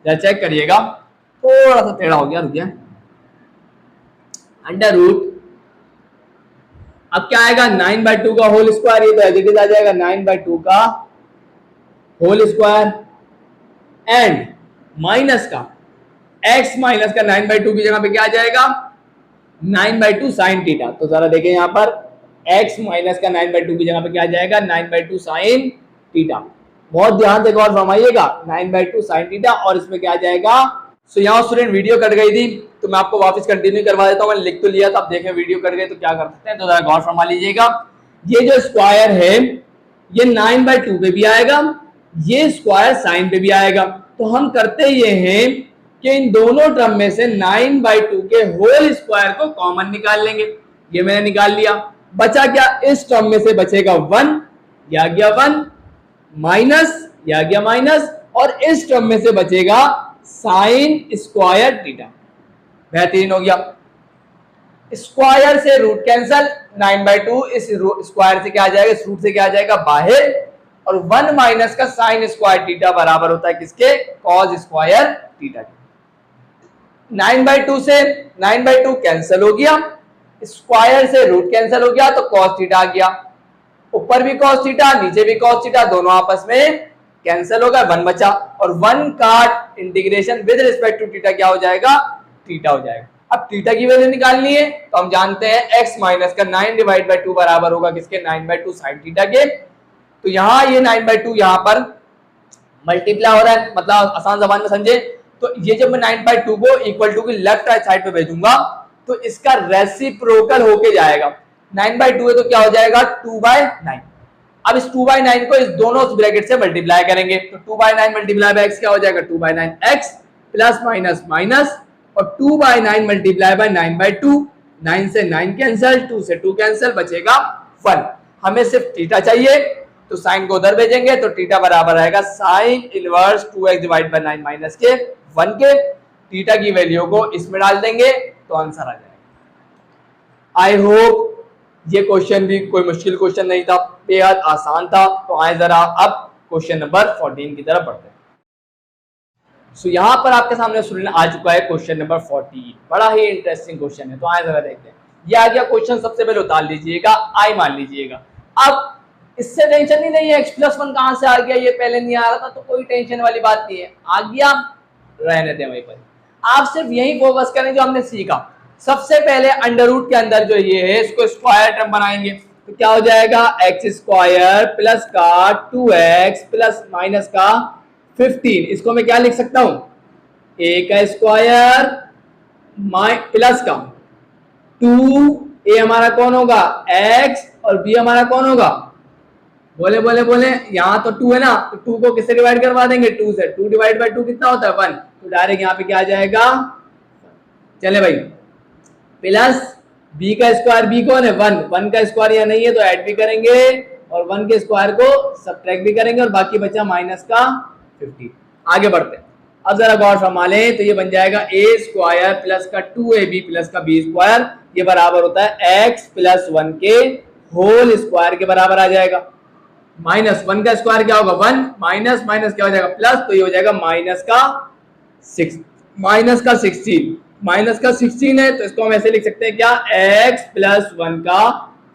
जरा चेक करिएगा, थोड़ा सा टेढ़ा हो गया, रुकिए। अंडर रूट अब क्या आएगा, 9/2 का होल स्क्वायर, ये तो एज इट इज आ जाएगा 9/2 का होल स्क्वायर एंड माइनस का x माइनस का 9/2 की जगह पे क्या आ जाएगा, 9/2 साइन थीटा। तो जरा देखें यहाँ पर x माइनस का 9/2 की जगह पे क्या आ जाएगा, 9/2 साइन थीटा। बहुत ध्यान से गौर फरमाइएगा, 9/2 साइन थीटा, और इसमें क्या आ जाएगा। सो यहाँ स्टूडेंट वीडियो कट गई थी, तो मैं आपको वापस कंटिन्यू करवा देता हूँ। मैंने लिख तो लिया था, अब देखें वीडियो कट गई तो क्या कर सकते हैं, तो जरा गौर फरमा लीजिएगा। ये जो स्क्वायर है ये 9/2 पे भी आएगा, ये स्क्वायर साइन पे भी आएगा। तो हम करते ये हैं कि इन दोनों टर्म में से 9/2 के होल स्क्वायर को कॉमन निकाल लेंगे। ये मैंने निकाल लिया, बचा क्या, इस टर्म में से बचेगा 1, ये आ गया 1, माइनस, ये आ गया माइनस, और इस टर्म में से बचेगा साइन स्क्वायर थीटा। बेहतरीन हो गया। स्क्वायर से रूट कैंसल, 9/2 इस स्क्वायर से क्या आ जाएगा, इस रूट से क्या आ जाएगा बाहर, और 1 माइनस का साइन स्क्वायर थीटा बराबर होता है किसके, कॉस स्क्वायर थीटा के। 9/2 से 9/2 कैंसिल हो गया, स्क्वायर से रूट कैंसिल हो गया, तो कॉस थीटा आ गया। ऊपर भी कॉस थीटा, नीचे भी कॉस थीटा, दोनों आपस में कैंसिल होगा, 1 बचा, और 1 का integration with respect to theta क्या हो जाएगा, थीटा हो जाएगा। अब थीटा की वैल्यू निकालनी है, तो हम जानते हैं x माइनस का 9/2 बराबर होगा किसके, 9/2 साइन थीटा के। तो यहाँ ये 9/2 यहाँ पर मल्टीप्लाई हो रहा है, मतलब आसान जबान में समझे तो ये जब मैं 9/2 को इक्वल टू की लेफ्ट राइट साइड पे भेजूंगा तो इसका रेसिप्रोकल होके जाएगा। 9/2 है तो क्या हो जाएगा, 2/9। अब इस 2/9 को इस दोनों ब्रैकेट से मल्टीप्लाई करेंगे, तो 2/9 मल्टीप्लाई बाय x क्या हो जाएगा, 2/9x प्लस माइनस माइनस, और 2/9 मल्टीप्लाई बाय 9/2, 9 से 9 कैंसिल, 2 से 2 कैंसिल, बचेगा 1। हमें सिर्फ थीटा चाहिए, तो साइन को उधर भेजेंगे, तो थीटा बराबर आएगा sine inverse 2x divide by 9 minus के 1 के। थीटा की वैल्यू को इसमें डाल देंगे तो आंसर आ जाएगा। आई होप ये क्वेश्चन भी कोई मुश्किल क्वेश्चन नहीं था, बेहद आसान था। तो आए जरा अब क्वेश्चन नंबर 14 की तरफ बढ़ते हैं। सो यहाँ पर आपके सामने स्टूडेंट आ चुका है क्वेश्चन नंबर 14, बड़ा ही इंटरेस्टिंग क्वेश्चन है। तो आए जरा देखते हैं। ये आ गया क्वेश्चन, सबसे पहले उतार लीजिएगा, आई मान लीजिएगा। अब इससे टेंशन ही नहीं है, x+1 कहां से आ गया, ये पहले नहीं आ रहा था, तो कोई टेंशन वाली बात नहीं है, आ गया, रहने दें वहीं पर। आप सिर्फ यही फोकस करें जो हमने सीखा। सबसे पहले अंडर रूट के अंदर जो ये है इसको स्क्वायर टर्म बनाएंगे, तो क्या हो जाएगा, x² प्लस का 2x प्लस माइनस का 15। इसको मैं क्या लिख सकता हूं, a का स्क्वायर प्लस का 2, a हमारा कौन होगा x, और b हमारा कौन होगा, बोले बोले बोले, यहाँ तो 2 है ना, तो 2 को किससे डिवाइड करवा देंगे, 2 से। 2 डिवाइड बाय 2 कितना होता है, 1। तो डायरेक्ट यहाँ पे क्या आ जाएगा, चले भाई, प्लस b का स्क्वायर, b कौन है, 1। 1 का स्क्वायर यहाँ नहीं है तो ऐड भी करेंगे, और 1 के स्क्वायर को सब्ट्रैक्ट भी करेंगे, और बाकी बचा माइनस का 50। आगे बढ़ते हैं। अब जरा गौर फरमा लें, तो ये बन जाएगा a² प्लस का 2ab प्लस का b², ये बराबर होता है x+1 के होल स्क्वायर के बराबर आ जाएगा। माइनस 1 का स्क्वायर क्या होगा, 1, माइनस माइनस क्या हो जाएगा, प्लस, तो ये हो जाएगा माइनस का 16। माइनस का 16 है, तो इसको हम ऐसे लिख सकते हैं क्या, x+1 का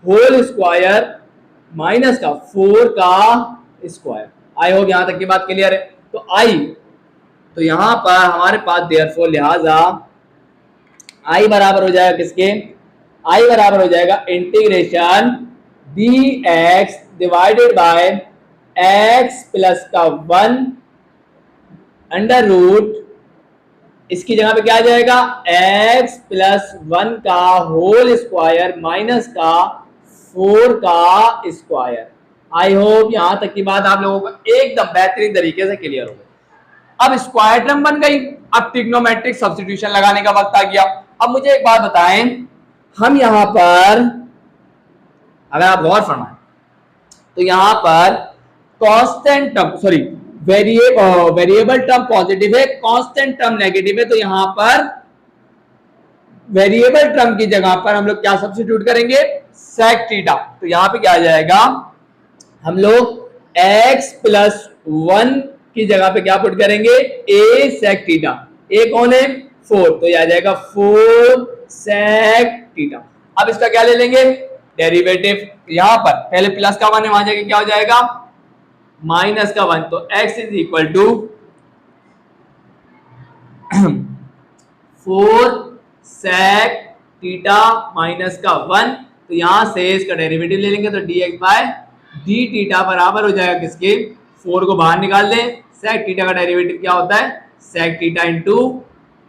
होल स्क्वायर माइनस का 4 का स्क्वायर। आई होप यहां तक की बात क्लियर है। तो आई, तो यहां पर हमारे पास देयरफॉर लिहाजा आई बराबर हो जाएगा किसके, आई बराबर हो जाएगा integration dx divided bye x plus का 1 अंडर रूट, इसकी जगह पे क्या आ जाएगा, x+1 का होल स्क्वायर माइनस का 4 का स्क्वायर। आई होप यहां तक की बात आप लोगों को एकदम बेहतरीन तरीके से क्लियर हो गई। अब स्क्वायर टर्म बन गई। अब ट्रिग्नोमेट्रिक सब्स्टिट्यूशन लगाने का वक्त आ गया। अब मुझे एक बात बताएं, हम यहां पर अगर आप गौर फरमाएं तो यहां पर constant term sorry variable term positive है, कांस्टेंट टर्म नेगेटिव है, तो यहां पर वेरिएबल टर्म की जगह पर हम लोग क्या सब्स्टिट्यूट करेंगे, सेक थीटा। तो यहां पे क्या आ जाएगा, हम लोग x प्लस 1 की जगह पे क्या पुट करेंगे, a सेक थीटा। a कौन है, 4, तो ये आ जाएगा 4 सेक थीटा। अब इसका क्या ले लेंगे, डेरिवेटिव। यहां पर पहले प्लस का 1 है, वहां जाके क्या हो जाएगा, माइनस का 1, तो x is equal to 4 sec theta minus का 1, तो यहां से इसका डेरिवेटिव ले लेंगे, तो dx बाय डी थीटा बराबर हो जाएगा किसके, 4 को बाहर निकाल दें, सेक थीटा का डेरिवेटिव क्या होता है, sec theta into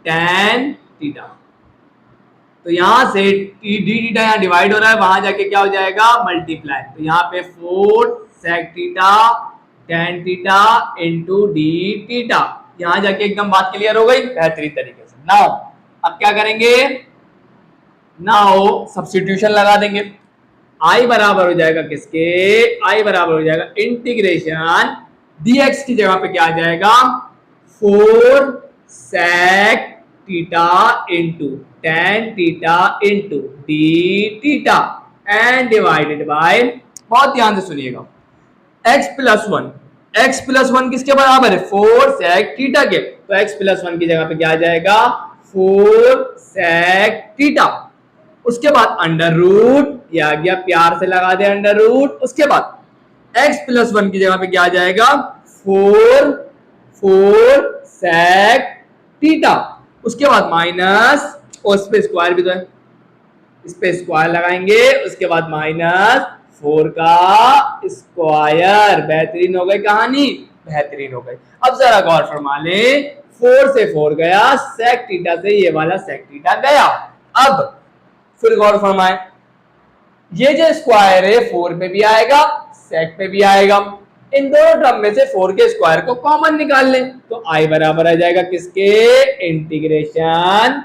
tan theta. तो यहां से डी थीटा यहाँ डिवाइड हो रहा है, वहां जाके क्या हो जाएगा, मल्टीप्लाई। तो यहाँ पे 4 sec theta tan theta into d theta. यहां जाके एकदम बात क्लियर हो गई बेहतरीन तरीके से। नाउ अब क्या करेंगे, नाउ सब्स्टिट्यूशन लगा देंगे। आई बराबर हो जाएगा किसके, आई बराबर हो जाएगा इंटीग्रेशन dx की जगह पे क्या आ जाएगा, 4 sec theta into tan theta into d theta and divided by, बहुत ध्यान से सुनिएगा, x प्लस 1, x प्लस 1 किसके बराबर है, 4 सेक थीटा के। तो x प्लस 1 की जगह पे क्या आ जाएगा, 4 सेक थीटा। उसके बाद अंडर रूट, यह आ गया, प्यार से लगा दे अंडर रूट। उसके बाद x प्लस 1 की जगह पे क्या आ जाएगा, 4 सेक थीटा। उसके बाद माइनस, और इस पे स्क्वायर भी तो है, इस पे स्क्वायर लगाएंगे। उसके बाद माइनस 4 का स्क्वायर। बेहतरीन हो गई कहानी, बेहतरीन हो गई। अब जरा गौर फरमा ले, 4 से 4 गया, सेक थीटा से ये वाला सेक थीटा गया। अब फिर गौर फरमाए, ये जो स्क्वायर है 4 पे भी आएगा, सेक पे भी आएगा। इन दोनों टर्म में से 4 के स्क्वायर को कॉमन निकाल लें, तो आई बराबर आ जाएगा किसके, integration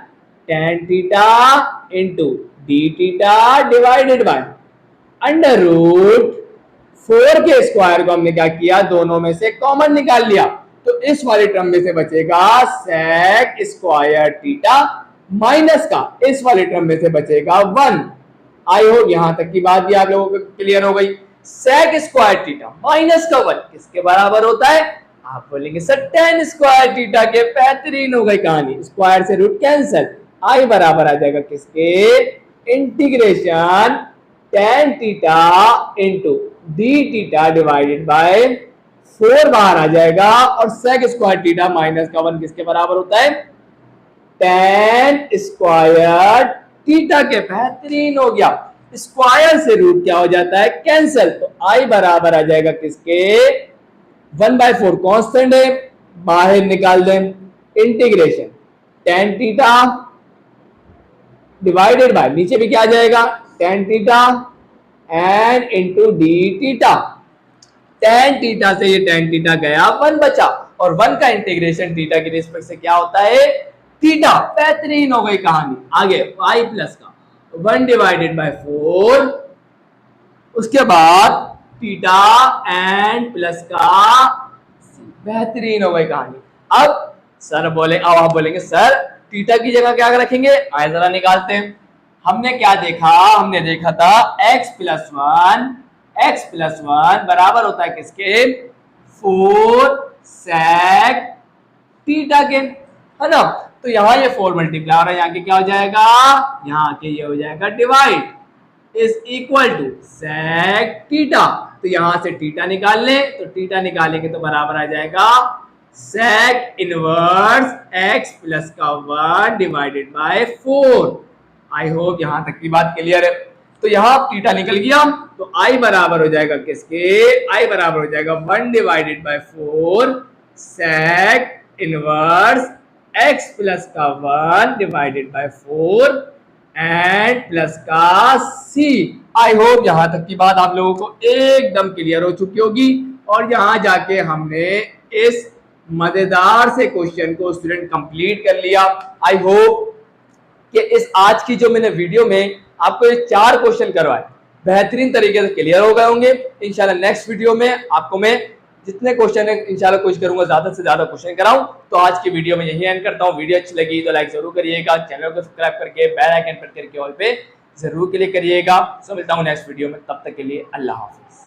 tan theta into d theta divided by under root 4 के स्क्वायर को हमने क्या किया, दोनों में से कॉमन निकाल लिया। तो इस वाले टर्म में से बचेगा सेक स्क्वायर थीटा, माइनस का इस वाले टर्म में से बचेगा 1। आई होप यहां तक की बात भी आप लोगों को क्लियर हो गई। सेक स्क्वायर थीटा माइनस का 1 किसके बराबर होता है, आप बोलेंगे सर टेन स्क्वायर थीटा के। बेहतरीन हो गई कहानी, स्क्वायर से रूट कैंसिल, आई बराबर आ जाएगा किसके, integration tan theta into d theta divided by 4 बाहर आ जाएगा, और सेक स्क्वायर थीटा माइनस का 1 किसके बराबर होता है, टेन स्क्वायर थीटा के। बेहतरीन हो गया, स्क्वायर से रूट क्या हो जाता है, कैंसिल। तो आई बराबर आ जाएगा किसके, 1/4 कांस्टेंट है, बाहर निकाल दें, integration tan theta divided bye, नीचे भी क्या आ जाएगा, tan theta and into d theta. Tan theta से ये टेन थीटा गया, 1 बचा, और 1 का इंटीग्रेशन थीटा की रिस्पेक्ट से क्या होता है, थीटा। बेहतरीन हो गई कहानी। आगे y प्लस का 1 डिवाइडेड बाय 4, उसके बाद थीटा एंड प्लस का, बेहतरीन हो गई कहानी। अब सर बोले, अब आप बोलेंगे सर थीटा की जगह क्या रखेंगे, आए जरा निकालते हैं। हमने क्या देखा, हमने देखा था x प्लस 1 बराबर होता है किसके, 4 सेक थीटा के, है ना। तो यहाँ ये 4 मल्टीप्लाई हो रहा है, यहाँ के क्या हो जाएगा, यहाँ के ये हो जाएगा divide, is equal to sec theta. तो यहां से थीटा निकाल लें, तो थीटा निकालेंगे तो बराबर आ जाएगा सेक इनवर्स x प्लस का 1 डिवाइडेड बाय 4। आई होप यहां तक की बात क्लियर है। तो यहां थीटा निकल गया, तो आई बराबर हो जाएगा किसके, आई बराबर हो जाएगा 1 divided by 4 sec inverse x plus का 1 डिवाइडेड बाय 4 एंड प्लस का c। आई होप यहां तक की बात आप लोगों को एकदम क्लियर हो चुकी होगी। और यहां जाके हमने इस मजेदार से क्वेश्चन को स्टूडेंट कंप्लीट कर लिया। आई होप कि इस आज की जो मैंने वीडियो में आपको ये 4 क्वेश्चन करवाए बेहतरीन तरीके से क्लियर हो गए होंगे। इंशाल्लाह नेक्स्ट वीडियो में आपको मैं जितने क्वेश्चन है इंशाल्लाह कोशिश करूंगा ज्यादा से ज्यादा क्वेश्चन कराऊं। तो आज की वीडियो में यही एंड करता हूं। वीडियो अच्छी लगी तो लाइक जरूर करिएगा, चैनल को सब्सक्राइब करके बेल आइकन पर करके ऑल पे जरूर क्लिक करिएगा। मिलता हूं नेक्स्ट वीडियो में, तब तक के लिए अल्लाह हाफिज।